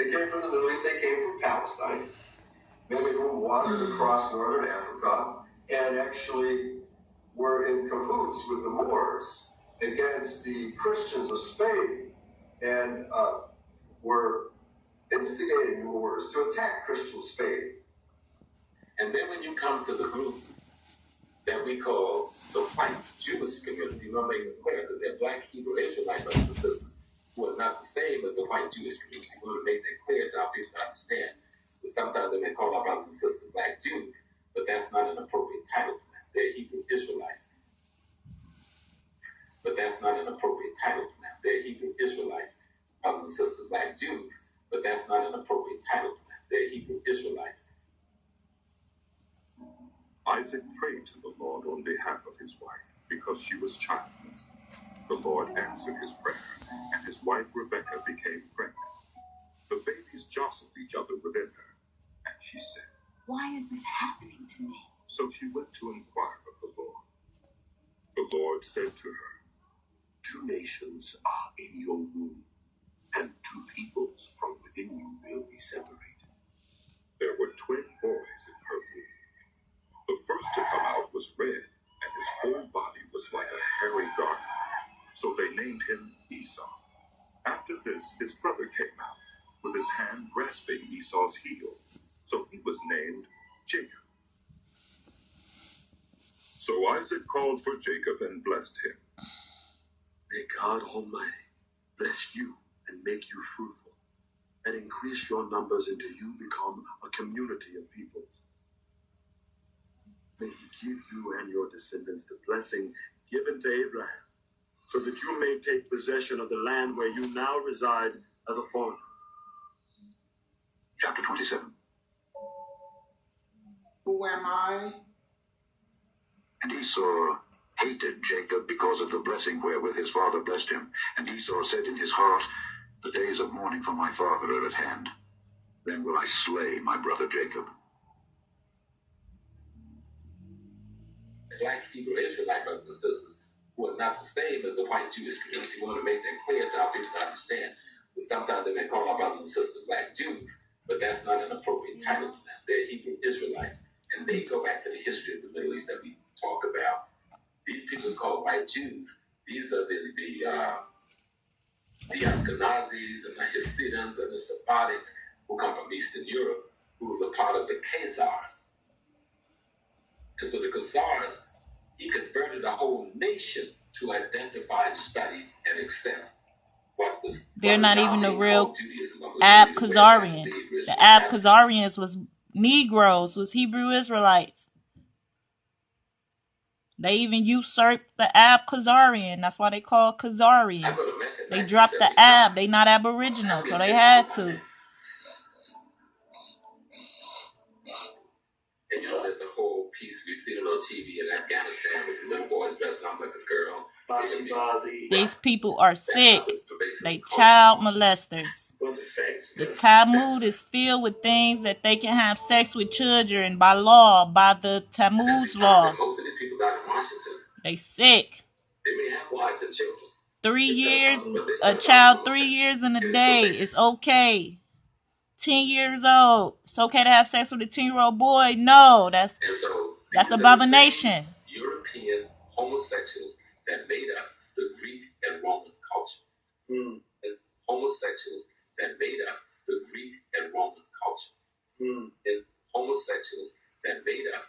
They came from the Middle East. They came from Palestine. Many of whom wandered across northern Africa and actually were in cahoots with the Moors against the Christians of Spain, and were instigating the Moors to attack Christian Spain. And then when you come to the group that we call the white Jewish community, we want to make it clear that they're black Hebrew Israelite brothers and sisters who are not the same as the white Jewish community. We want to make that clear to our people to understand. But sometimes they may call our brothers and sisters black Jews, but that's not an appropriate title for them. They're Hebrew Israelites. But that's not an appropriate title for them. They're Hebrew Israelites. Brothers and sisters black Jews, but that's not an appropriate title for them. They're Hebrew Israelites. Isaac prayed to the Lord on behalf of his wife because she was childless. The Lord answered his prayer, and his wife Rebekah became pregnant. The babies jostled each other within her, and she said, "Why is this happening to me?" So she went to inquire of the Lord. The Lord said to her, 2 nations are in your womb, and 2 peoples from within you will be separated. There were twin boys in her womb. The first to come out was red, and his whole body was like a hairy garment. So they named him Esau. After this, his brother came out, with his hand grasping Esau's heel. So he was named Jacob. So Isaac called for Jacob and blessed him. May God Almighty bless you and make you fruitful, and increase your numbers until you become a community of peoples. May he give you and your descendants the blessing given to Abraham, so that you may take possession of the land where you now reside as a foreigner. Chapter 27. Who am I? And Esau hated Jacob because of the blessing wherewith his father blessed him. And Esau said in his heart, the days of mourning for my father are at hand. Then will I slay my brother Jacob. Black Hebrew Israelite brothers and sisters who are not the same as the white Jewish community. We want to make that clear to our people to understand. But sometimes they may call our brothers and sisters black Jews, but that's not an appropriate title for them. They're Hebrew Israelites. And they go back to the history of the Middle East that we talk about. These people called white Jews. These are the Ashkenazis and the Hasidims and the Sephardics who come from Eastern Europe, who was a part of the Khazars. And so the Khazars, he converted a whole nation to identify and study and accept what was. They're not even the real Ab Khazarians. The Ab Khazarians was Negroes, was Hebrew Israelites. They even usurped the Ab Khazarian. That's why they call Khazarians. They dropped the Ab. They not Aboriginal, so they had to. And you know, there's a whole piece we've seen it on TV in Afghanistan with the little boys dressing up like a girl. These people are sick. They child molesters. The Talmud is filled with things that they can have sex with children by law, by the Talmud's law. They sick. They may have wives and children. 3 years, a child 3 years in a day is okay. 10 years old, it's okay to have sex with a 10-year-old boy? No, that's abomination. European homosexuals that made up the Greek and Roman culture. And homosexuals that made up the Greek and Roman culture. And homosexuals that made up